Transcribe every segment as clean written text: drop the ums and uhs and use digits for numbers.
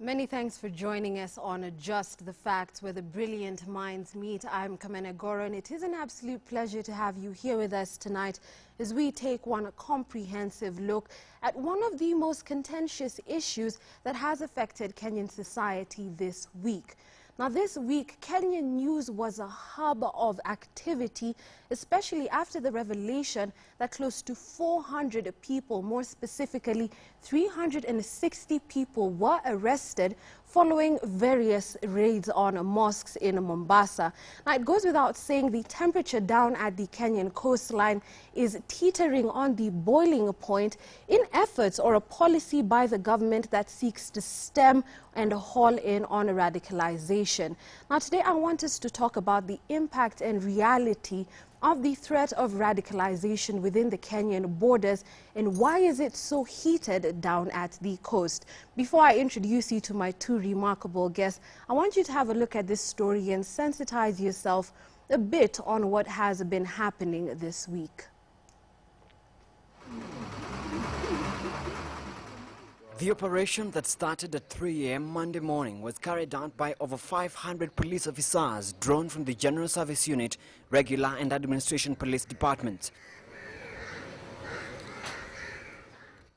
Many thanks for joining us on Just the Facts, where the brilliant minds meet. I'm Kamene, Goro, and it is an absolute pleasure to have you here with us tonight as we take one comprehensive look at one of the most contentious issues that has affected Kenyan society this week. Now, this week, Kenyan news was a hub of activity, especially after the revelation that close to 400 people, more specifically 360 people, were arrested following various raids on mosques in Mombasa. Now, it goes without saying the temperature down at the Kenyan coastline is teetering on the boiling point in efforts or a policy by the government that seeks to stem and haul in on radicalization. Now, today I want us to talk about the impact and reality of the threat of radicalization within the Kenyan borders and why is it so heated down at the coast. Before I introduce you to my two remarkable guests, I want you to have a look at this story and sensitize yourself a bit on what has been happening this week. The operation that started at 3 a.m. Monday morning was carried out by over 500 police officers drawn from the General Service Unit, Regular and Administration Police Departments.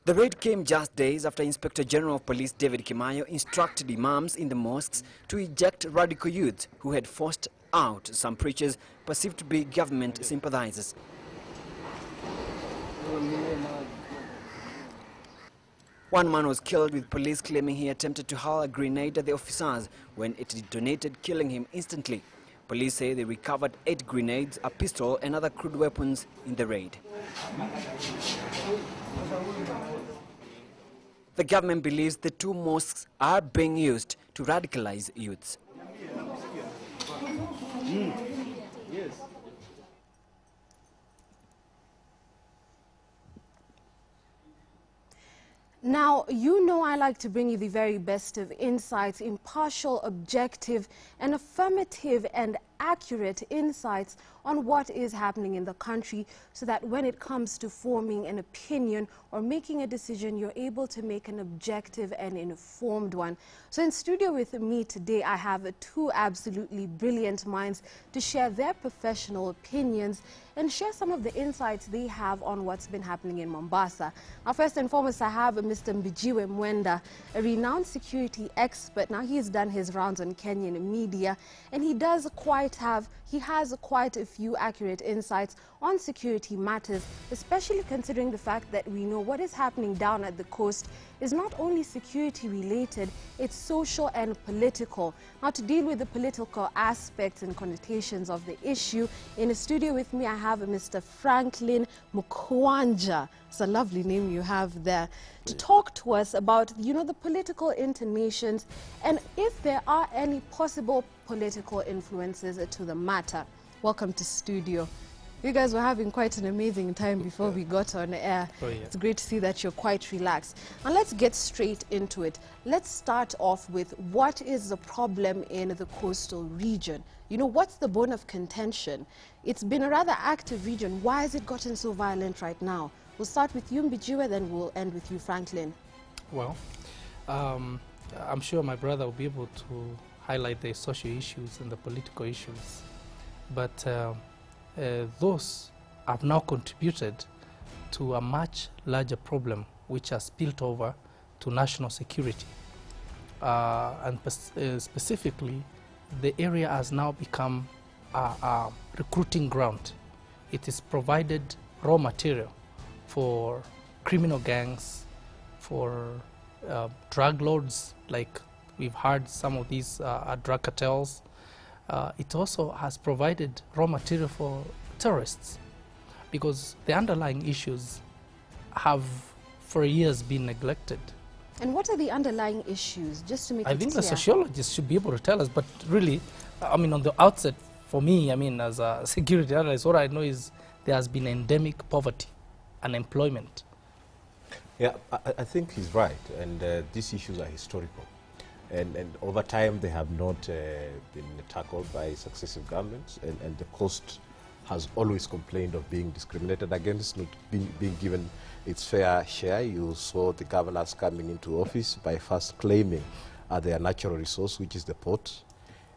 The raid came just days after Inspector General of Police David Kimayo instructed imams in the mosques to eject radical youths who had forced out some preachers perceived to be government sympathizers. One man was killed, with police claiming he attempted to hurl a grenade at the officers when it detonated, killing him instantly. Police say they recovered 8 grenades, a pistol and other crude weapons in the raid. The government believes the two mosques are being used to radicalize youths. Now, you know I like to bring you the very best of insights, impartial, objective, and affirmative and accurate insights on what is happening in the country so that when it comes to forming an opinion or making a decision, you're able to make an objective and informed one. So in studio with me today, I have two absolutely brilliant minds to share their professional opinions and share some of the insights they have on what's been happening in Mombasa. Now, first and foremost, I have Mr. Mbijiwe Mwenda, a renowned security expert. Now, he has done his rounds on Kenyan media, and he has quite a few accurate insights on security matters, especially considering the fact that we know what is happening down at the coast is not only security related, it's social and political. Now, to deal with the political aspects and connotations of the issue, in the studio with me I have Mr. Franklin Mkwanja. It's a lovely name you have there, to talk to us about, you know, the political intonations and if there are any possible political influences to the matter. Welcome to studio. You guys were having quite an amazing time before we got on air. Oh, yeah. It's great to see that you're quite relaxed. Now let's get straight into it. Let's start off with what is the problem in the coastal region? You know, what's the bone of contention? It's been a rather active region. Why has it gotten so violent right now? We'll start with you, Mbijiwe, then we'll end with you, Franklin. Well, I'm sure my brother will be able to highlight the social issues and the political issues. But those have now contributed to a much larger problem which has spilled over to national security. And specifically, the area has now become a recruiting ground. It is provided raw material for criminal gangs, for drug lords, like we've heard some of these drug cartels. It also has provided raw material for terrorists, because the underlying issues have for years been neglected. And what are the underlying issues, just to make it clear? I think the sociologists should be able to tell us, but really, I mean, on the outset, for me, I mean, as a security analyst, what I know is there has been endemic poverty, unemployment. Yeah, I think he's right, and these issues are historical. And over time, they have not been tackled by successive governments, and the coast has always complained of being discriminated against, not being given its fair share. You saw the governors coming into office by first claiming their natural resource, which is the port,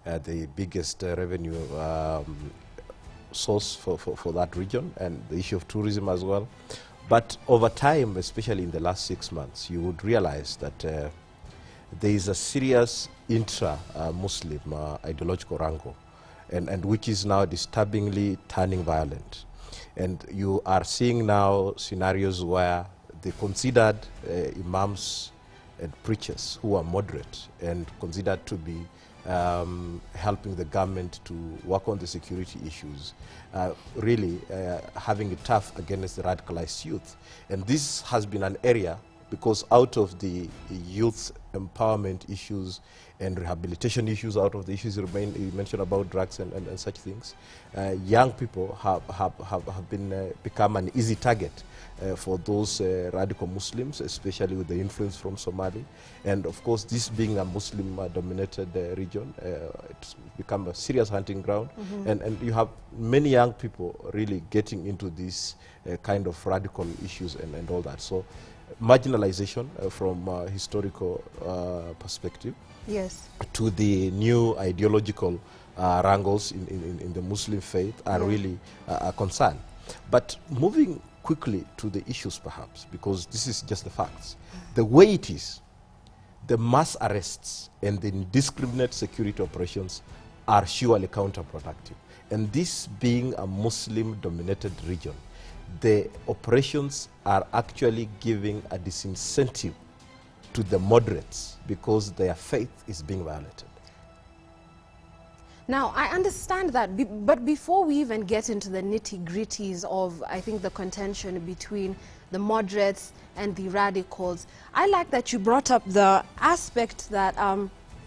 the biggest revenue source for that region, and the issue of tourism as well. But over time, especially in the last 6 months, you would realize that there is a serious intra-Muslim ideological wrangle, and which is now disturbingly turning violent. And you are seeing now scenarios where the considered imams and preachers who are moderate and considered to be helping the government to work on the security issues, really having it tough against the radicalized youth. And this has been an area, because out of the youth empowerment issues and rehabilitation issues, out of the issues you mentioned about drugs and such things, young people have become an easy target for those radical Muslims, especially with the influence from Somali. And of course, this being a Muslim-dominated region, it's become a serious hunting ground. And you have many young people really getting into these kind of radical issues and all that. So marginalization from a historical perspective, yes, to the new ideological wrangles in the Muslim faith are really a concern. But moving quickly to the issues perhaps, because this is just the facts. The way it is, the mass arrests and the indiscriminate security operations are surely counterproductive. And this being a Muslim-dominated region, the operations are actually giving a disincentive to the moderates because their faith is being violated. Now, I understand that, but before we even get into the nitty-gritties of, I think, the contention between the moderates and the radicals, I like that you brought up the aspect that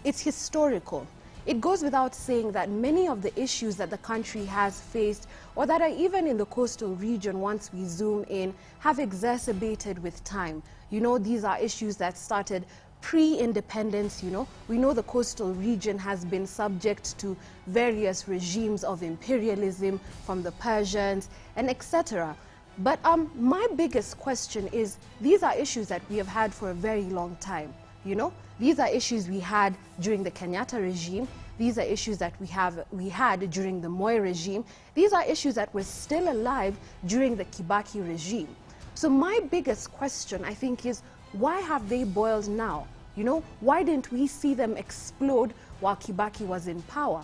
it's historical. It goes without saying that many of the issues that the country has faced, or that are even in the coastal region once we zoom in, have exacerbated with time. You know, these are issues that started pre-independence. You know, we know the coastal region has been subject to various regimes of imperialism from the Persians and etc. But my biggest question is, these are issues that we have had for a very long time. You know, these are issues we had during the Kenyatta regime. These are issues that we had during the Moi regime. These are issues that were still alive during the Kibaki regime. So my biggest question, I think, is why have they boiled now? You know, why didn't we see them explode while Kibaki was in power?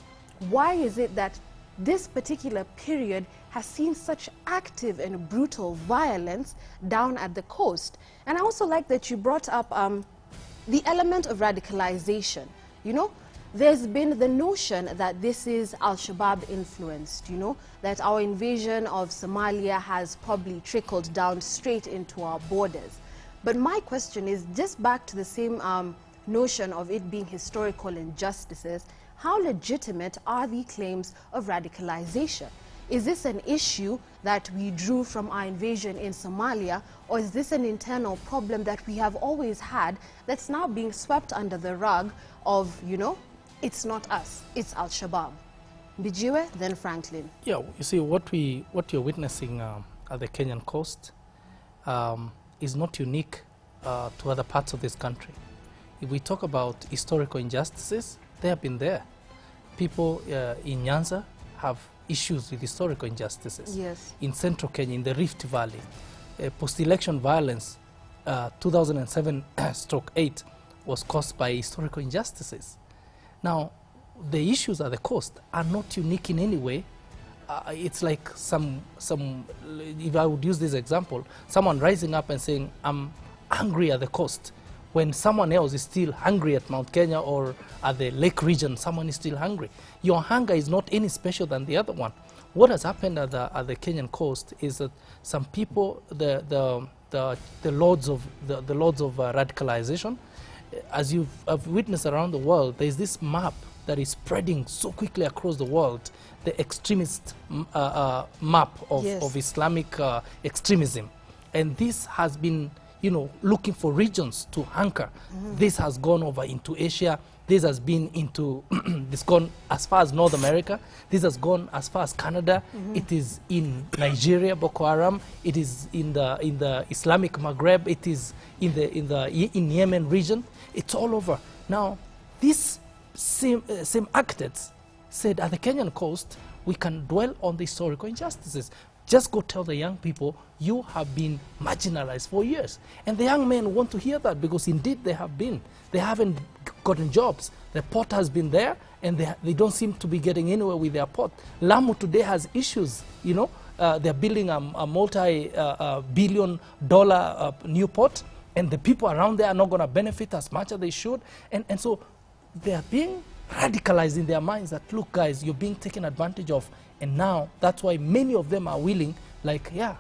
Why is it that this particular period has seen such active and brutal violence down at the coast? And I also like that you brought up the element of radicalization. You know, there's been the notion that this is Al-Shabaab influenced, you know, that our invasion of Somalia has probably trickled down straight into our borders. But my question is, just back to the same notion of it being historical injustices, how legitimate are the claims of radicalization? Is this an issue that we drew from our invasion in Somalia, or is this an internal problem that we have always had that's now being swept under the rug of, you know, it's not us, it's Al-Shabaab? Bijiwe, then Franklin. Yeah, you see, what you're witnessing at the Kenyan coast is not unique to other parts of this country. If we talk about historical injustices, they have been there. People in Nyanza have issues with historical injustices. Yes. In central Kenya, in the Rift Valley, post-election violence, 2007-8 was caused by historical injustices. Now, the issues at the coast are not unique in any way. It's like if I would use this example, someone rising up and saying, I'm hungry at the coast, when someone else is still hungry at Mount Kenya or at the lake region, someone is still hungry. Your hunger is not any special than the other one. What has happened at the Kenyan coast is that some people, the lords of radicalization, as you've witnessed around the world, there is this map that is spreading so quickly across the world, the extremist map of, yes, of Islamic extremism. And this has been, you know, looking for regions to anchor. This has gone over into Asia. This has been into, this gone as far as North America. This has gone as far as Canada. It is in Nigeria, Boko Haram. It is in the Islamic Maghreb. It is in Yemen region. It's all over. Now, These same architects said at the Kenyan coast, we can dwell on the historical injustices. Just go tell the young people, you have been marginalized for years. And the young men want to hear that because indeed they have been. They haven't gotten jobs. The port has been there and they don't seem to be getting anywhere with their port. Lamu today has issues, you know. They're building a multi-billion dollar new port, and the people around there are not going to benefit as much as they should. And so they are being radicalized in their minds that, look, guys, you're being taken advantage of. And now that's why many of them are willing, like, yeah,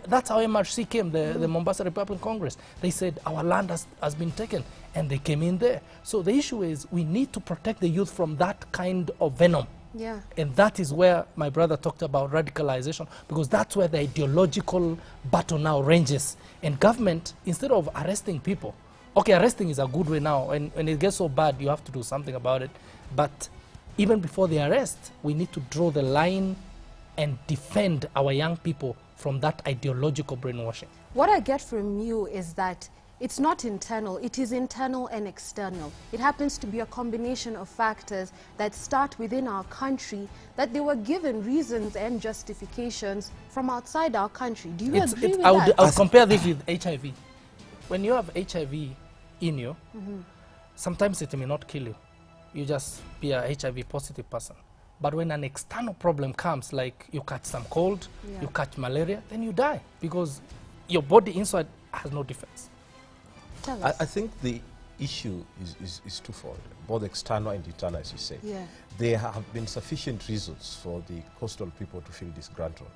that's how MRC came, the Mombasa Republican Congress. They said, our land has been taken, and they came in there. So the issue is we need to protect the youth from that kind of venom. Yeah. And that is where my brother talked about radicalization, because that's where the ideological battle now ranges. And government, instead of arresting people, okay, arresting is a good way now, and when it gets so bad, you have to do something about it. But even before the arrest, we need to draw the line and defend our young people from that ideological brainwashing. What I get from you is that it's not internal, it is internal and external. It happens to be a combination of factors that start within our country, that they were given reasons and justifications from outside our country. Do you agree with that? I'll compare this with HIV. When you have HIV in you, sometimes it may not kill you. You just be a HIV positive person. But when an external problem comes, like you catch some cold, you catch malaria, then you die because your body inside has no defense. Tell us. I think the issue is twofold, both external and internal, as you say. Yeah. There have been sufficient reasons for the coastal people to feel disgruntled,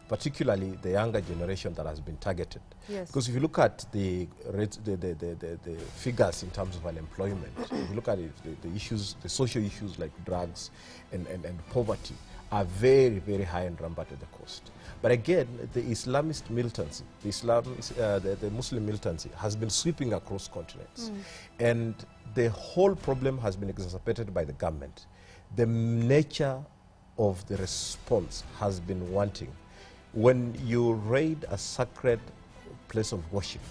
particularly the younger generation that has been targeted. Yes. Because if you look at the figures in terms of unemployment, if you look at it, the issues, the social issues like drugs and poverty are very, very high and rampant at the coast. But again, the Islamist militancy, the Muslim militancy has been sweeping across continents. And the whole problem has been exacerbated by the government. The nature of the response has been wanting. When you raid a sacred place of worship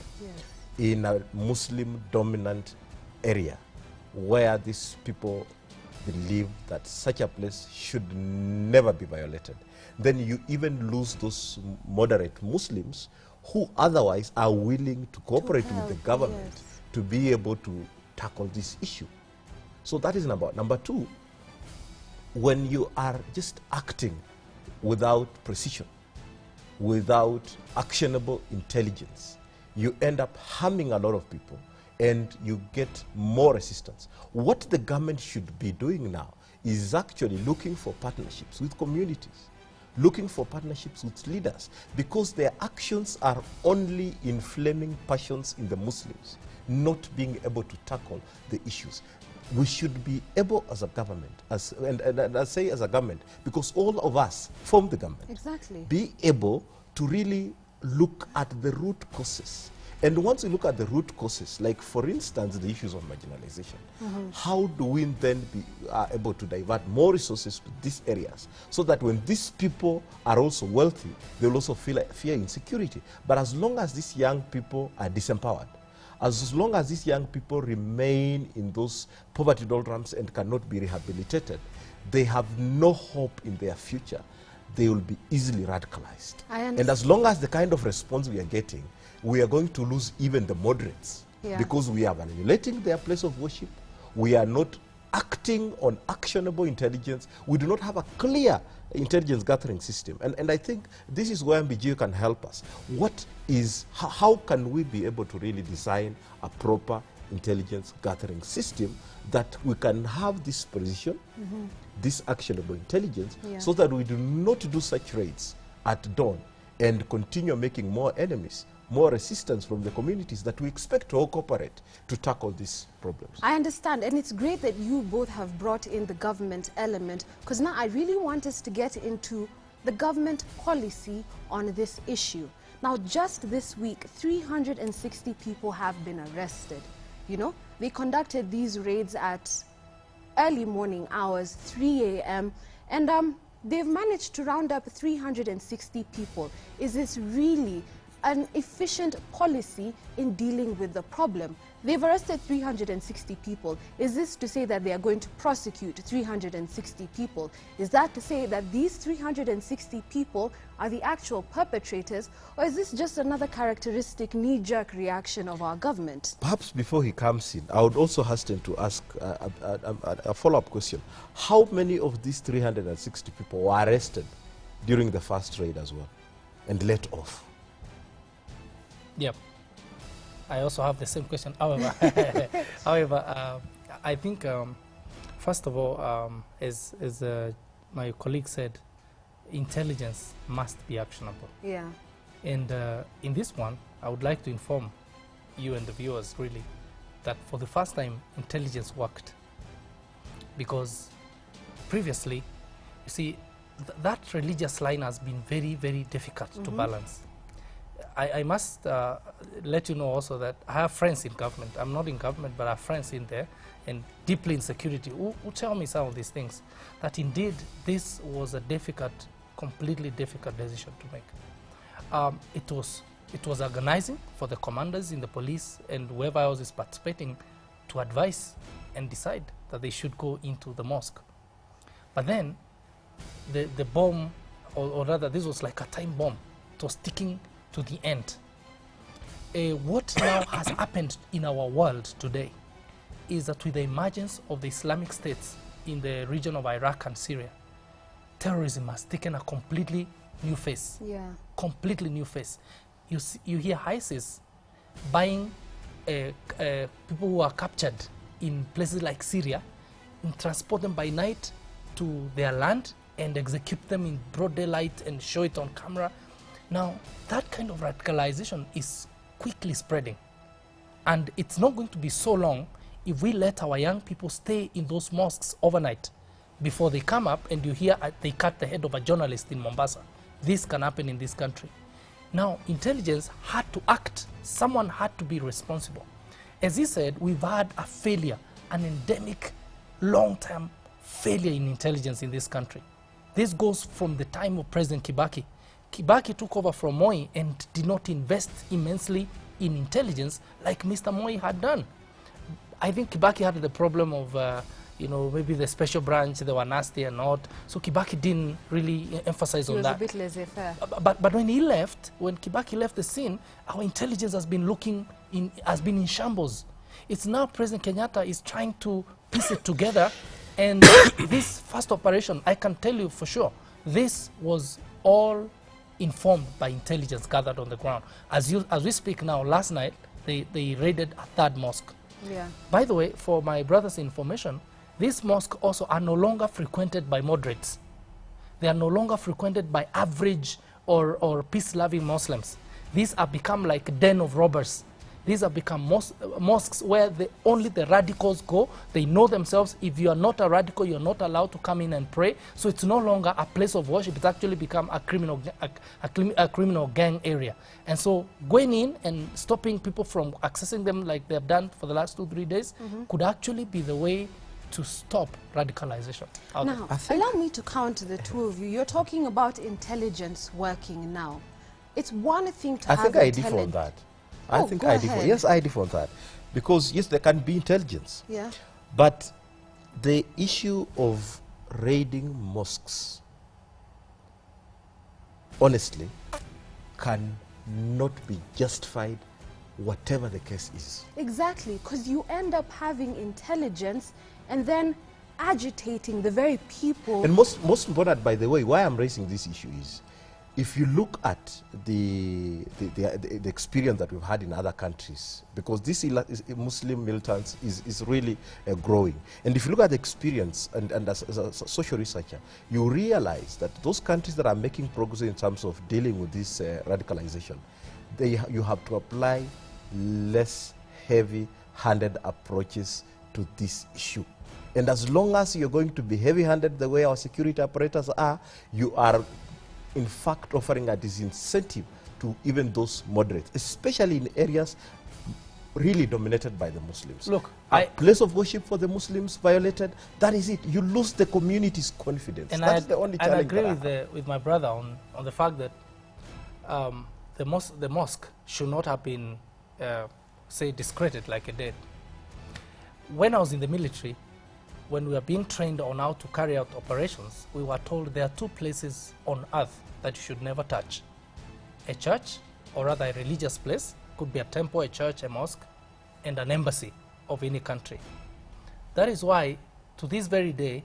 in a Muslim-dominant area where these people believe that such a place should never be violated, then you even lose those moderate Muslims who otherwise are willing to cooperate with the government to be able to tackle this issue. So that is number two. When you are just acting without precision, without actionable intelligence, you end up harming a lot of people and you get more resistance. What the government should be doing now is actually looking for partnerships with communities, looking for partnerships with leaders, because their actions are only inflaming passions in the Muslims, not being able to tackle the issues. We should be able as a government, and I say as a government, because all of us form the government, be able to really look at the root causes. And once you look at the root causes, like for instance, the issues of marginalization, how do we then be able to divert more resources to these areas so that when these people are also wealthy, they will also feel like fear insecurity. But as long as these young people are disempowered, as long as these young people remain in those poverty doldrums and cannot be rehabilitated, they have no hope in their future. They will be easily radicalized. And as long as the kind of response we are getting, we are going to lose even the moderates, because we are violating their place of worship. We are not acting on actionable intelligence. We do not have a clear intelligence gathering system. And I think this is where MBGU can help us. How can we be able to really design a proper intelligence gathering system that we can have this precision, this actionable intelligence, so that we do not do such raids at dawn and continue making more enemies, more resistance from the communities that we expect to all cooperate to tackle these problems. I understand, and it's great that you both have brought in the government element, because now I really want us to get into the government policy on this issue. Now, just this week, 360 people have been arrested. You know, they conducted these raids at early morning hours, 3 a.m., and they've managed to round up 360 people. Is this really an efficient policy in dealing with the problem. They've arrested 360 people. Is this to say that they are going to prosecute 360 people? Is that to say that these 360 people are the actual perpetrators, or is this just another characteristic knee-jerk reaction of our government? Perhaps before he comes in, I would also hasten to ask a follow-up question. How many of these 360 people were arrested during the first raid as well and let off? Yep. I also have the same question. However, I think, first of all, as my colleague said, intelligence must be actionable. Yeah. And in this one, I would like to inform you and the viewers, really, that for the first time, intelligence worked. Because previously, you see, that religious line has been very, very difficult to balance. I must let you know also that I have friends in government. I'm not in government, but I have friends in there and deeply in security who tell me some of these things, that indeed this was a difficult, completely difficult decision to make. It was organizing for the commanders in the police and whoever else is participating to advise and decide that they should go into the mosque. But then the bomb, or rather this was like a time bomb, it was ticking to the end. What now has happened in our world today is that with the emergence of the Islamic states in the region of Iraq and Syria, terrorism has taken a completely new face. Yeah. Completely new face. You hear ISIS buying people who are captured in places like Syria and transport them by night to their land and execute them in broad daylight and show it on camera. Now, that kind of radicalization is quickly spreading. And it's not going to be so long if we let our young people stay in those mosques overnight before they come up and you hear they cut the head of a journalist in Mombasa. This can happen in this country. Now, intelligence had to act. Someone had to be responsible. As he said, we've had a failure, an endemic, long-term failure in intelligence in this country. This goes from the time of President Kibaki. Kibaki took over from Moi and did not invest immensely in intelligence like Mr. Moi had done. I think Kibaki had the problem of, maybe the special branch, they were nasty and not. So Kibaki didn't really emphasize on that. He was a bit laissez-faire. But when he left, when Kibaki left the scene, our intelligence has been has been in shambles. It's now President Kenyatta is trying to piece it together. And this first operation, I can tell you for sure, this was all informed by intelligence gathered on the ground. As we speak now, last night, they raided a third mosque. Yeah. By the way, for my brother's information, these mosques also are no longer frequented by moderates. They are no longer frequented by average or peace-loving Muslims. These have become like a den of robbers. These have become mosques where only the radicals go. They know themselves. If you are not a radical, you're not allowed to come in and pray. So it's no longer a place of worship. It's actually become a criminal gang area. And so going in and stopping people from accessing them like they have done for the last 2-3 days could actually be the way to stop radicalization. Now, allow me to counter the two of you. You're talking about intelligence working now. It's one thing to have I differ on that. I think I differ. Yes, I differ on that. Because, yes, there can be intelligence. Yeah. But the issue of raiding mosques, honestly, cannot be justified whatever the case is. Exactly, because you end up having intelligence and then agitating the very people. And most important, by the way, why I'm raising this issue is, if you look at the experience that we've had in other countries, because this Muslim militants is really growing, and if you look at the experience, and as a social researcher, you realize that those countries that are making progress in terms of dealing with this radicalization, you have to apply less heavy-handed approaches to this issue. And as long as you're going to be heavy-handed the way our security operators are, you are in fact offering a disincentive to even those moderates, especially in areas really dominated by the Muslims. Look, a place of worship for the Muslims violated, that is it. You lose the community's confidence. And that's the only challenge. I agree with my brother on the fact that the mosque should not have been, say, discredited like it did. When I was in the military, when we were being trained on how to carry out operations, we were told there are two places on earth that you should never touch. A church, or rather a religious place, could be a temple, a church, a mosque, and an embassy of any country. That is why, to this very day,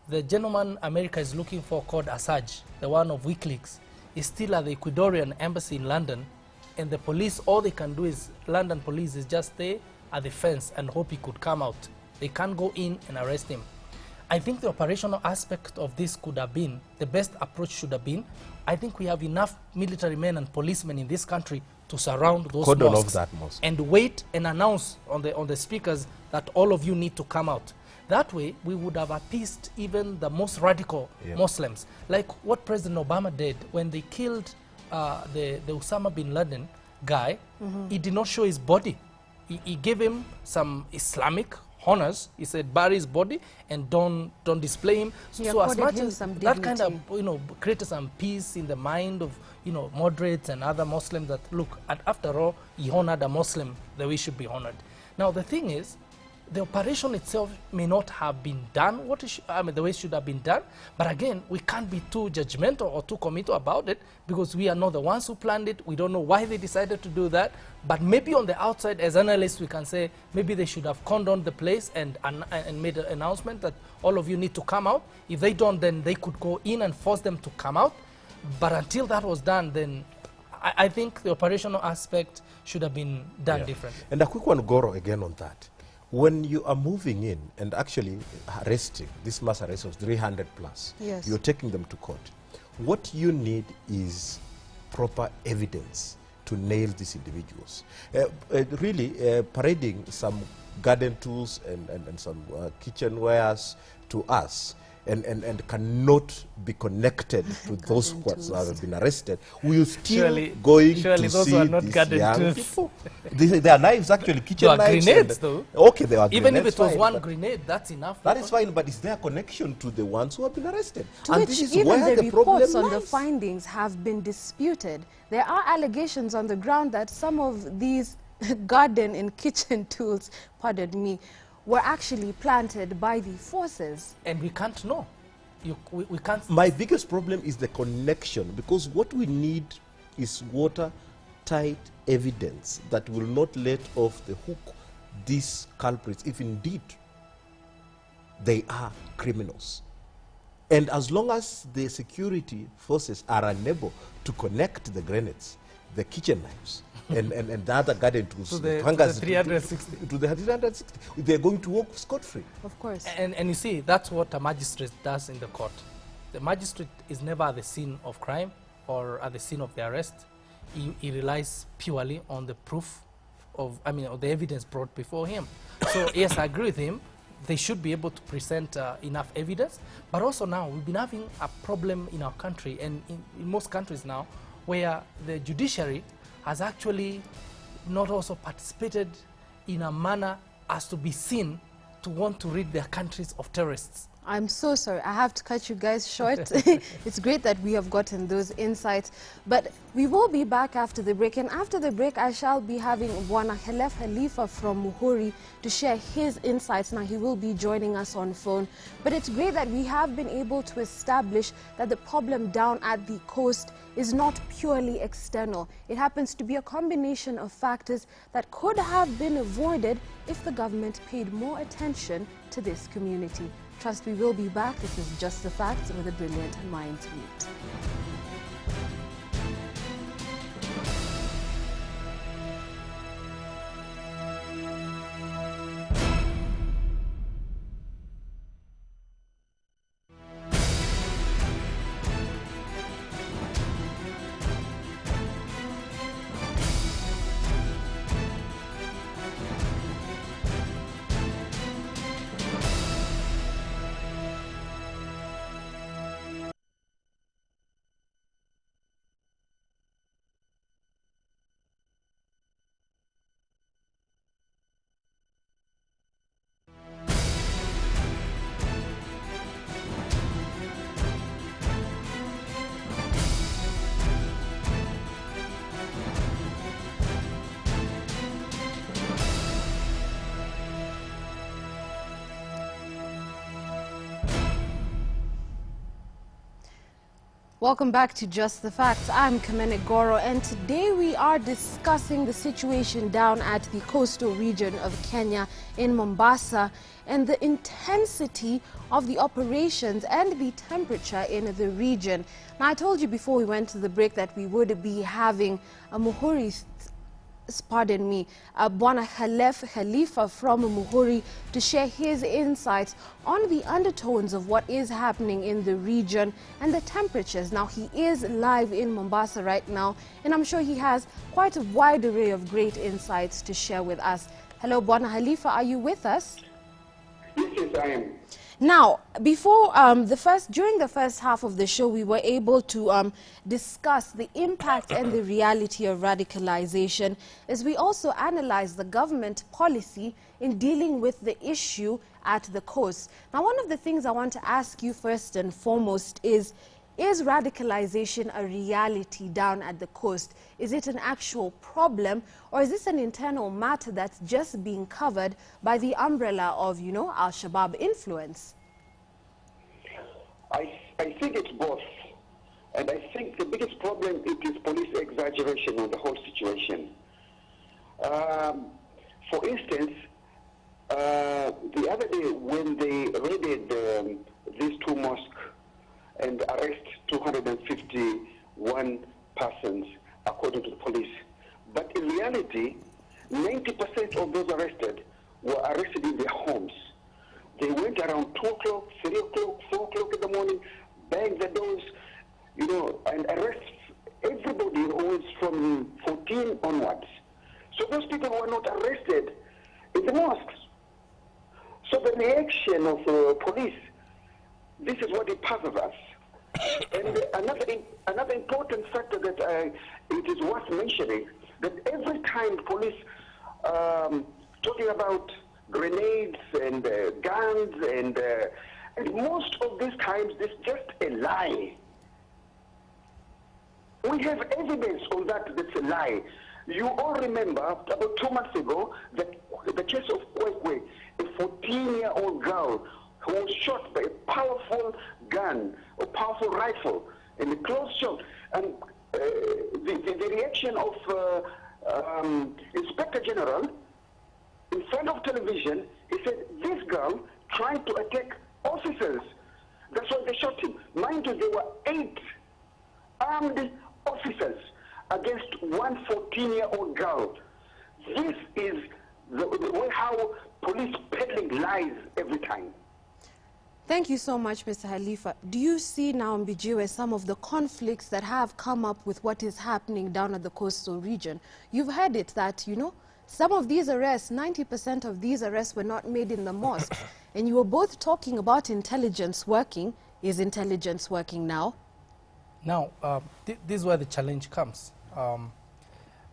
the gentleman America is looking for called Assange, the one of WikiLeaks, is still at the Ecuadorian embassy in London, and the police, all they can do is, London police is just stay at the fence and hope he could come out. They can't go in and arrest him. I think the operational aspect of this could have been, the best approach should have been, I think we have enough military men and policemen in this country to surround those Cordon mosques off that mosque and wait and announce on the speakers that all of you need to come out. That way, we would have appeased even the most radical Muslims, like what President Obama did when they killed the Osama bin Laden guy. He did not show his body. He gave him some Islamic honors. He said, bury his body and don't display him. So as much as that kind of, created some peace in the mind of, moderates and other Muslims that, look, after all, he honored a Muslim the way he should be honored. Now, the thing is, the operation itself may not have been done the way it should have been done, but again, we can't be too judgmental or too committal about it because we are not the ones who planned it. We don't know why they decided to do that, but maybe on the outside, as analysts, we can say maybe they should have condoned the place and made an announcement that all of you need to come out. If they don't, then they could go in and force them to come out. But until that was done, then I think the operational aspect should have been done differently. And a quick one, Goro, again on that. When you are moving in and actually arresting, this mass arrest of 300 plus, you're taking them to court. What you need is proper evidence to nail these individuals. Really parading some garden tools and some kitchenwares to us and cannot be connected to those who have been arrested, we are still going to those see are not these garden young tools. people. They are knives, actually, kitchen They are knives. grenades, though. Okay, they are Even grenades. if it was fine, one but grenade, that's enough. that is fine, but is there a connection to the ones who have been arrested? To And which this is even where the the problem reports on the lies. findings have been disputed. There are allegations on the ground that some of these garden and kitchen tools, pardon me, were actually planted by the forces. And we can't know. We can't. My biggest problem is the connection, because what we need is watertight evidence that will not let off the hook these culprits, if indeed they are criminals. And as long as the security forces are unable to connect the grenades, the kitchen knives, and the other garden tools, to the 360. To the 360, they're going to walk scot-free. Of course. And you see, that's what a magistrate does in the court. The magistrate is never at the scene of crime or at the scene of the arrest. He relies purely on the proof of the evidence brought before him. So yes, I agree with him. They should be able to present enough evidence. But also now, we've been having a problem in our country and in most countries now where the judiciary has actually not also participated in a manner as to be seen to want to rid their countries of terrorists. I'm so sorry. I have to cut you guys short. It's great that we have gotten those insights. But we will be back after the break. And after the break, I shall be having Bwana Helef Khalifa from Muhuri to share his insights. Now, he will be joining us on phone. But it's great that we have been able to establish that the problem down at the coast is not purely external. It happens to be a combination of factors that could have been avoided if the government paid more attention to this community. Trust we will be back. This is Just the Facts with a brilliant mind to meet. Welcome back to Just the Facts. I'm Kamene Goro, and today we are discussing the situation down at the coastal region of Kenya in Mombasa and the intensity of the operations and the temperature in the region. Now, I told you before we went to the break that we would be having a Muhuri, pardon me, Bwana Khalifa from Muhuri to share his insights on the undertones of what is happening in the region and the temperatures. Now, he is live in Mombasa right now, and I'm sure he has quite a wide array of great insights to share with us. Hello, Bwana Khalifa, are you with us? Yes, I am. Now, before during the first half of the show, we were able to discuss the impact and the reality of radicalization, as we also analyzed the government policy in dealing with the issue at the coast. Now, one of the things I want to ask you first and foremost is radicalization a reality down at the coast? Is it an actual problem, or is this an internal matter that's just being covered by the umbrella of, you know, Al-Shabaab influence? I think it's both. And I think the biggest problem it is police exaggeration on the whole situation. For instance, the other day when they raided these two mosques and arrest 251 persons, according to the police. But in reality, 90% of those arrested were arrested in their homes. They went around 2 o'clock, 3 o'clock, 4 o'clock in the morning, banged the doors, you know, and arrest everybody who is from 14 onwards. So those people were not arrested in the mosques. So the reaction of police, this is what it puzzles us. And another important factor that it is worth mentioning, that every time police talking about grenades and guns and most of these times it's just a lie. We have evidence on that that's a lie. You all remember about 2 months ago the case of Kwekwe, a 14-year-old girl who was shot by a powerful gun, a powerful rifle, in a close shot. And the reaction of Inspector General in front of television, he said, this girl tried to attack officers. That's why they shot him. Mind you, there were 8 armed officers against one 14-year-old girl. This is the way how police peddling lies every time. Thank you so much, Mr. Khalifa. Do you see now, Mbijiwe, some of the conflicts that have come up with what is happening down at the coastal region? You've heard it that, you know, some of these arrests, 90% of these arrests were not made in the mosques. And you were both talking about intelligence working. Is intelligence working now? Now, this is where the challenge comes.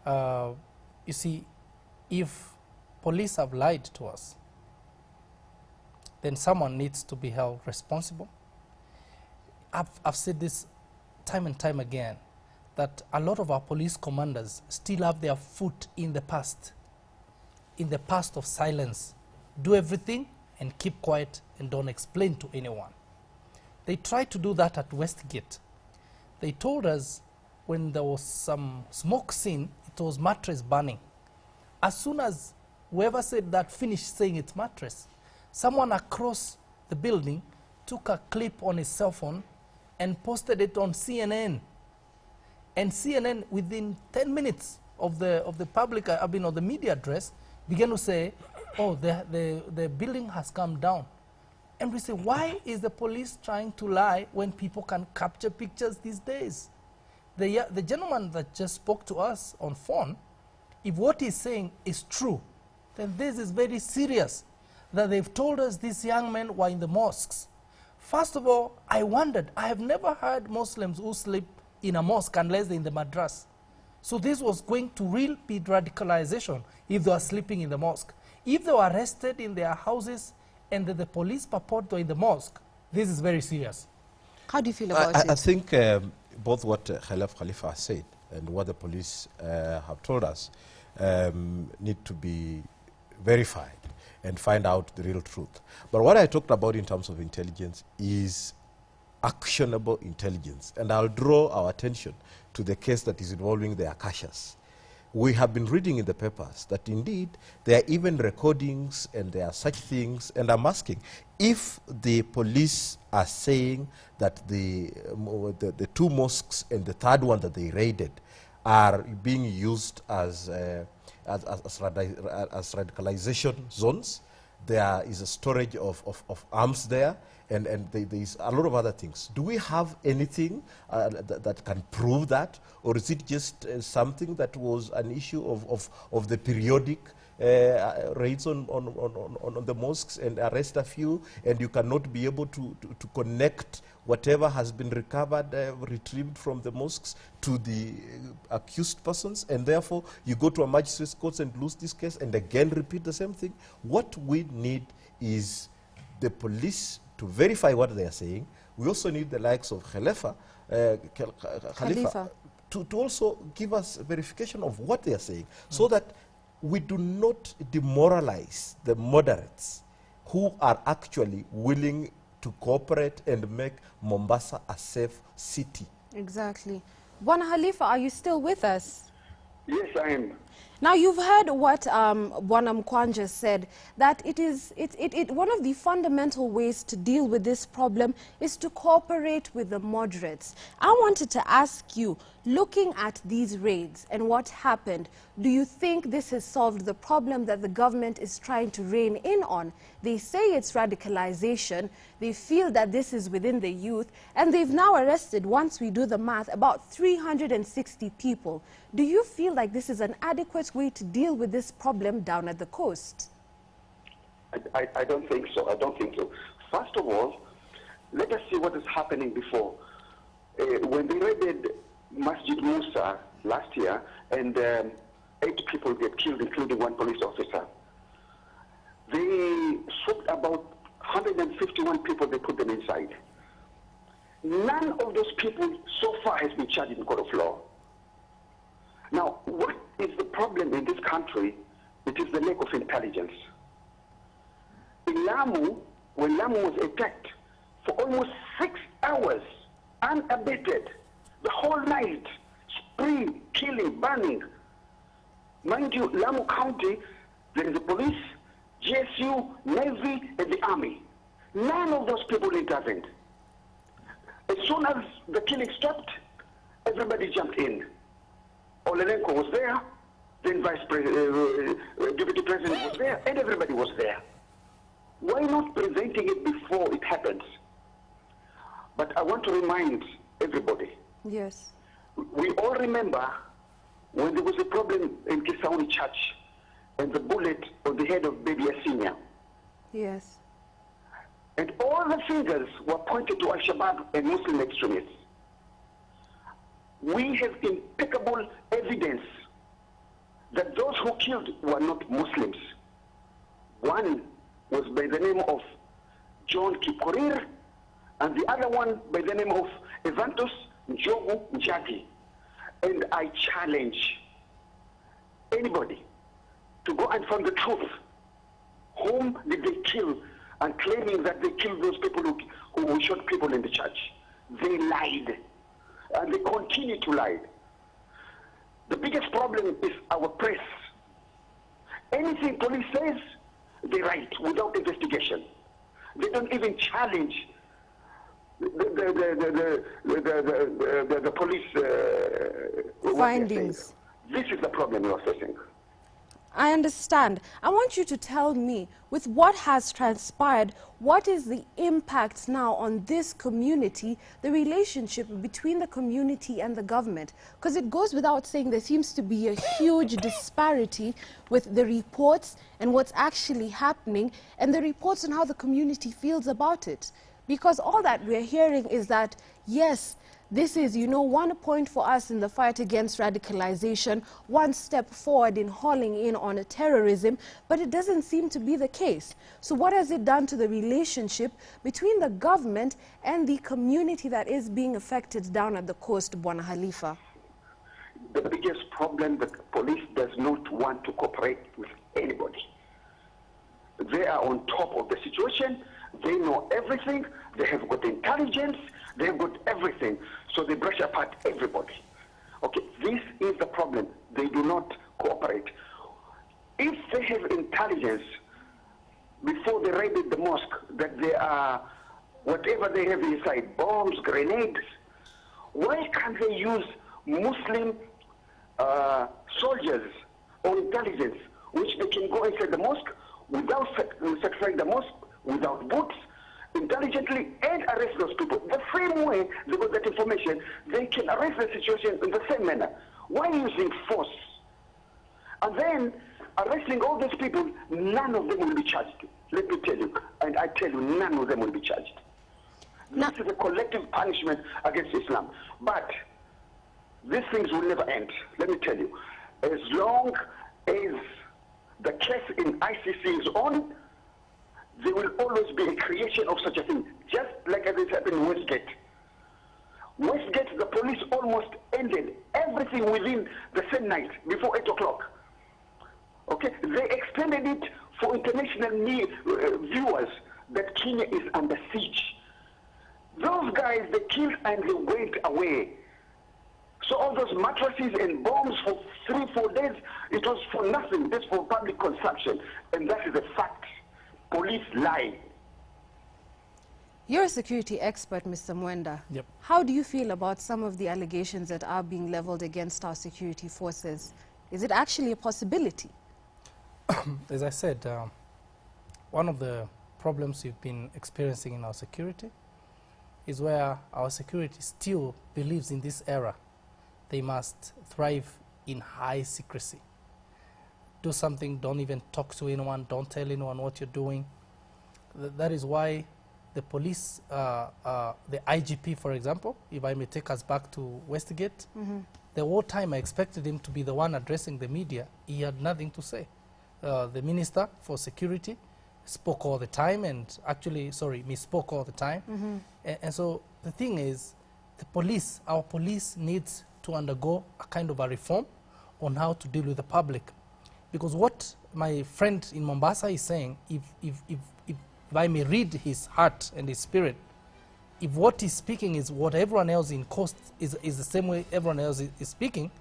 You see, if police have lied to us, then someone needs to be held responsible. I've said this time and time again, that a lot of our police commanders still have their foot in the past of silence. Do everything and keep quiet and don't explain to anyone. They tried to do that at Westgate. They told us when there was some smoke seen, it was mattress burning. As soon as whoever said that finished saying it's mattress, someone across the building took a clip on his cell phone and posted it on CNN. And CNN, within 10 minutes of the public, of the media address, began to say, oh, the building has come down. And we say, why is the police trying to lie when people can capture pictures these days? The gentleman that just spoke to us on phone, if what he's saying is true, then this is very serious, that they've told us these young men were in the mosques. First of all, I wondered, I have never heard Muslims who sleep in a mosque unless they're in the madras. So this was going to really be radicalization if they were sleeping in the mosque. If they were arrested in their houses and the police purport were in the mosque, this is very serious. How do you feel about it? I think both what Khalifa said and what the police have told us need to be verified and find out the real truth. But what I talked about in terms of intelligence is actionable intelligence. And I'll draw our attention to the case that is involving the Akashas. We have been reading in the papers that indeed there are even recordings and there are such things, and I'm asking if the police are saying that the two mosques and the third one that they raided are being used as radicalization zones. There is a storage of arms there, and there is a lot of other things. Do we have anything that can prove that, or is it just something that was an issue of the periodic raids on the mosques and arrest a few, and you cannot be able to connect whatever has been recovered, retrieved from the mosques to the accused persons, and therefore you go to a magistrate's court and lose this case and again repeat the same thing? What we need is the police to verify what they are saying. We also need the likes of Khalifa to also give us verification of what they are saying, so that we do not demoralize the moderates who are actually willing to cooperate and make Mombasa a safe city. Exactly. Bwana Khalifa, are you still with us? Yes, I am. Now, you've heard what Bwana Mkwanja said, that one of the fundamental ways to deal with this problem is to cooperate with the moderates. I wanted to ask you, looking at these raids and what happened, do you think this has solved the problem that the government is trying to rein in on? They say it's radicalization, they feel that this is within the youth, and they've now arrested, once we do the math, about 360 people. Do you feel like this is an adequate way to deal with this problem down at the coast? I don't think so. I don't think so. First of all, let us see what is happening before. When they raided Masjid Musa last year, and 8 people get killed, including 1 police officer, they swooped about 151 people, they put them inside. None of those people so far has been charged in court of law. Now, what is the problem in this country? It is the lack of intelligence. In Lamu, when Lamu was attacked for almost 6 hours, unabated, the whole night, spree, killing, burning. Mind you, Lamu County, there is the police, GSU, Navy, and the Army. None of those people intervened. As soon as the killing stopped, everybody jumped in. Olelenko was there, then Deputy President was there, and everybody was there. Why not preventing it before it happens? But I want to remind everybody. Yes. We all remember when there was a problem in Kisauni Church and the bullet on the head of Baby Asinya. Yes. And all the fingers were pointed to Al-Shabaab and Muslim extremists. We have impeccable evidence that those who killed were not Muslims. One was by the name of John Kikorir, and the other one by the name of Evantus Njogu Njagi. And I challenge anybody to go and find the truth. Whom did they kill? And claiming that they killed those people who shot people in the church. They lied. And they continue to lie. The biggest problem is our press. Anything police says, they write without investigation. They don't even challenge the police findings. This is the problem we are facing. I understand. I want you to tell me, with what has transpired, what is the impact now on this community, the relationship between the community and the government? Because it goes without saying there seems to be a huge disparity with the reports and what's actually happening, and the reports on how the community feels about it. Because all that we're hearing is that, yes, this is, you know, 1 point for us in the fight against radicalization, 1 step forward in hauling in on terrorism, but it doesn't seem to be the case. So what has it done to the relationship between the government and the community that is being affected down at the coast, Bwana Khalifa? The biggest problem, the police does not want to cooperate with anybody. They are on top of the situation, They know everything. They have got intelligence. They have got everything. So they brush apart everybody. Okay, this is the problem. They do not cooperate. If they have intelligence before they raided the mosque, that they are, whatever they have inside, bombs, grenades, why can't they use Muslim soldiers or intelligence, which they can go inside the mosque without sacrificing the mosque, without boots, intelligently, and arrest those people? The same way they got that information, they can arrest the situation in the same manner. Why using force? And then arresting all those people, none of them will be charged. Let me tell you, and I tell you, none of them will be charged. This is a collective punishment against Islam. But these things will never end. Let me tell you, as long as the case in ICC is on, there will always be a creation of such a thing, just like as it happened in Westgate. Westgate, the police almost ended everything within the same night, before 8 o'clock. Okay, they extended it for international viewers that Kenya is under siege. Those guys, they killed and they went away. So all those mattresses and bombs for 3-4 days, it was for nothing. That's for public consumption. And that is a fact. Police lie. You're a security expert, Mr. Mwenda. Yep. How do you feel about some of the allegations that are being leveled against our security forces? Is it actually a possibility? As I said, one of the problems we've been experiencing in our security is where our security still believes in this era they must thrive in high secrecy. Do something, don't even talk to anyone, don't tell anyone what you're doing. That is why the police, the IGP, for example, if I may take us back to Westgate, the whole time I expected him to be the one addressing the media, he had nothing to say. The Minister for Security spoke all the time and actually, sorry, misspoke all the time. And so the thing is, the police, our police needs to undergo a kind of a reform on how to deal with the public. Because what my friend in Mombasa is saying, if I may read his heart and his spirit, if what he's speaking is what everyone else in Coast is the same way everyone else is speaking,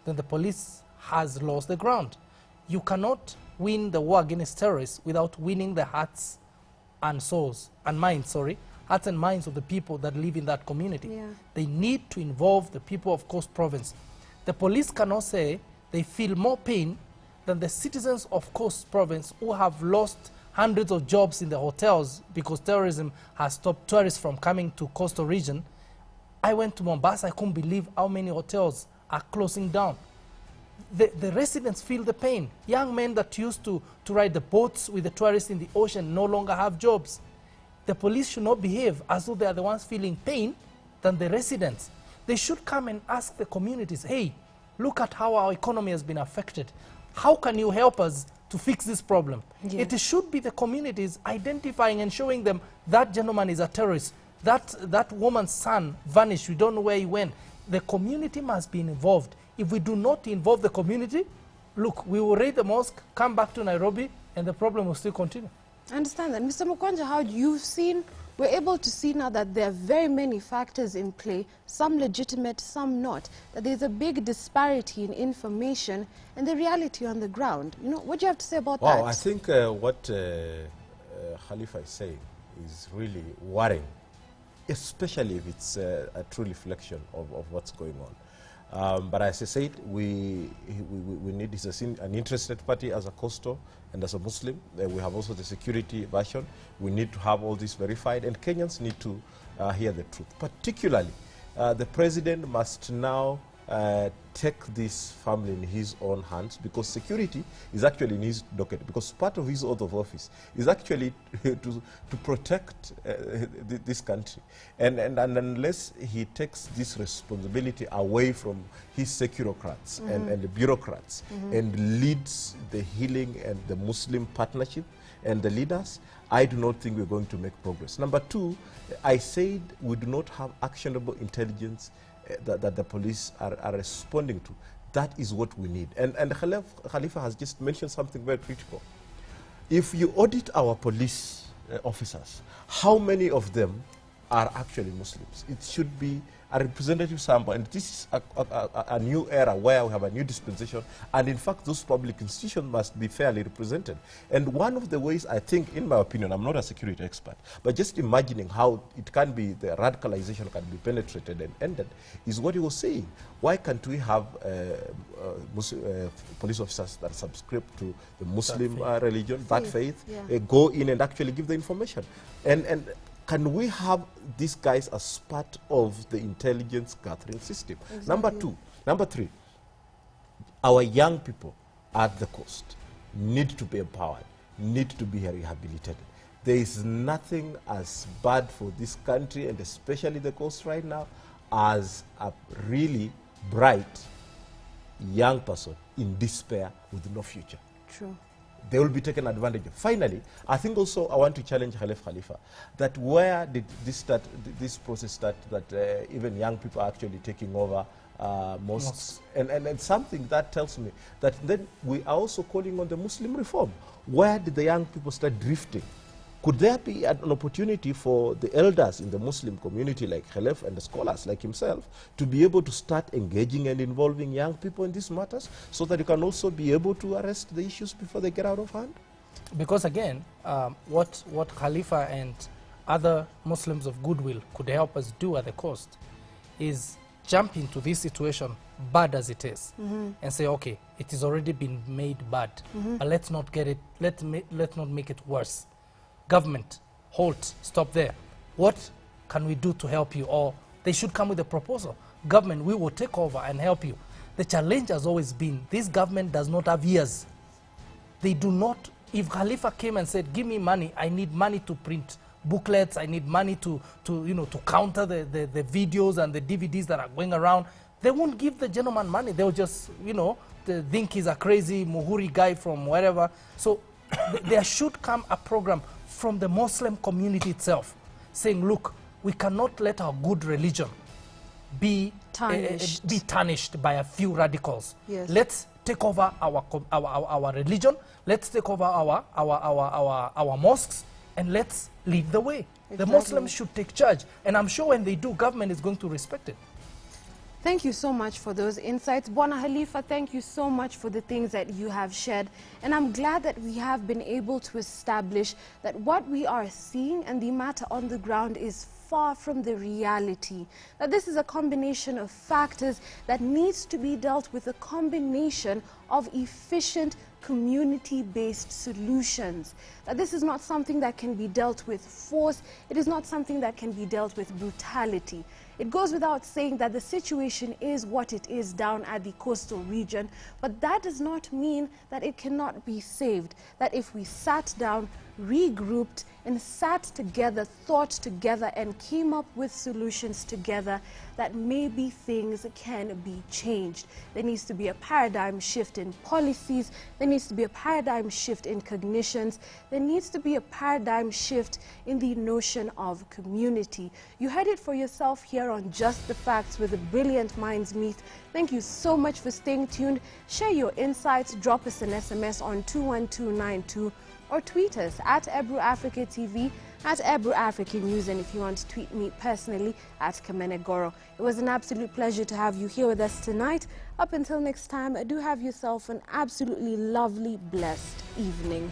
then the police has lost the ground. You cannot win the war against terrorists without winning the hearts and souls, and minds, sorry, hearts and minds of the people that live in that community. Yeah. They need to involve the people of Coast Province. The police cannot say they feel more pain than the citizens of Coast Province who have lost hundreds of jobs in the hotels because terrorism has stopped tourists from coming to coastal region. I went to Mombasa, I couldn't believe how many hotels are closing down. The residents feel the pain. Young men that used to ride the boats with the tourists in the ocean no longer have jobs. The police should not behave as though they are the ones feeling pain than the residents. They should come and ask the communities, hey, look at how our economy has been affected. How can you help us to fix this problem? Yeah. It should be the communities identifying and showing them that gentleman is a terrorist. That woman's son vanished. We don't know where he went. The community must be involved. If we do not involve the community, look, we will raid the mosque, come back to Nairobi, and the problem will still continue. I understand that. Mr. Mukwanja, how you've seen, we're able to see now that there are very many factors in play, some legitimate, some not, that there's a big disparity in information and the reality on the ground. You know, what do you have to say about that? Well, I think what Khalifa is saying is really worrying, especially if it's a true reflection of what's going on. But as I said, we need, he's an interested party as a coastal and as a Muslim. We have also the security version. We need to have all this verified, and Kenyans need to hear the truth. Particularly, the president must now take this family in his own hands, because security is actually in his docket, because part of his oath of office is actually to protect this country. And unless he takes this responsibility away from his securocrats and the bureaucrats and leads the healing and the Muslim partnership and the leaders, I do not think we're going to make progress. Number two, I said we do not have actionable intelligence that the police are responding to. That is what we need. And Khalifa has just mentioned something very critical. If you audit our police officers, how many of them are actually Muslims? It should be a representative sample, and this is a new era where we have a new dispensation, and in fact those public institutions must be fairly represented. And one of the ways, I think, in my opinion, I'm not a security expert, but just imagining how it can be, the radicalization can be penetrated and ended, is what he was saying. Why can't we have police officers that subscribe to the Muslim religion, that faith, go in and actually give the information? And can we have these guys as part of the intelligence gathering system? Exactly. Number three, our young people at the coast need to be empowered, need to be rehabilitated. There is nothing as bad for this country, and especially the coast right now, as a really bright young person in despair with no future. True. They will be taken advantage of. Finally, I think also I want to challenge Khalif Khalifa that where did this process start, that even young people are actually taking over mosques. And something that tells me that then we are also calling on the Muslim reform. Where did the young people start drifting? Could there be an opportunity for the elders in the Muslim community like Khalif and the scholars like himself to be able to start engaging and involving young people in these matters so that you can also be able to arrest the issues before they get out of hand? Because again, what Khalifa and other Muslims of goodwill could help us do at the coast is jump into this situation, bad as it is, and say, okay, it has already been made bad, but let's not get it, let's not make it worse. Government, halt, stop there. What can we do to help you? Or they should come with a proposal. Government, we will take over and help you. The challenge has always been, this government does not have ears. They do not, if Khalifa came and said, give me money, I need money to print booklets, I need money to counter the videos and the DVDs that are going around, they won't give the gentleman money. They'll just, they think he's a crazy Muhuri guy from wherever. So there should come a program from the Muslim community itself, saying, look, we cannot let our good religion be tarnished by a few radicals. Yes. Let's take over our religion, let's take over our mosques, and let's lead the way. Exactly. The Muslims should take charge, and I'm sure when they do, government is going to respect it. Thank you so much for those insights. Bwana Khalifa, thank you so much for the things that you have shared. And I'm glad that we have been able to establish that what we are seeing and the matter on the ground is far from the reality. That this is a combination of factors that needs to be dealt with, a combination of efficient community-based solutions. That this is not something that can be dealt with force. It is not something that can be dealt with brutality. It goes without saying that the situation is what it is down at the coastal region, but that does not mean that it cannot be saved. That if we sat down, regrouped, and sat together, thought together, and came up with solutions together, that maybe things can be changed. There needs to be a paradigm shift in policies. There needs to be a paradigm shift in cognitions. There needs to be a paradigm shift in the notion of community. You heard it for yourself here on Just the Facts, where the brilliant minds meet. Thank you so much for staying tuned. Share your insights. Drop us an SMS on 21292 or tweet us at Ebru Africa TV, at Ebru Africa News, and if you want to tweet me personally, at Kamene Goro. It was an absolute pleasure to have you here with us tonight. Up until next time, do have yourself an absolutely lovely, blessed evening.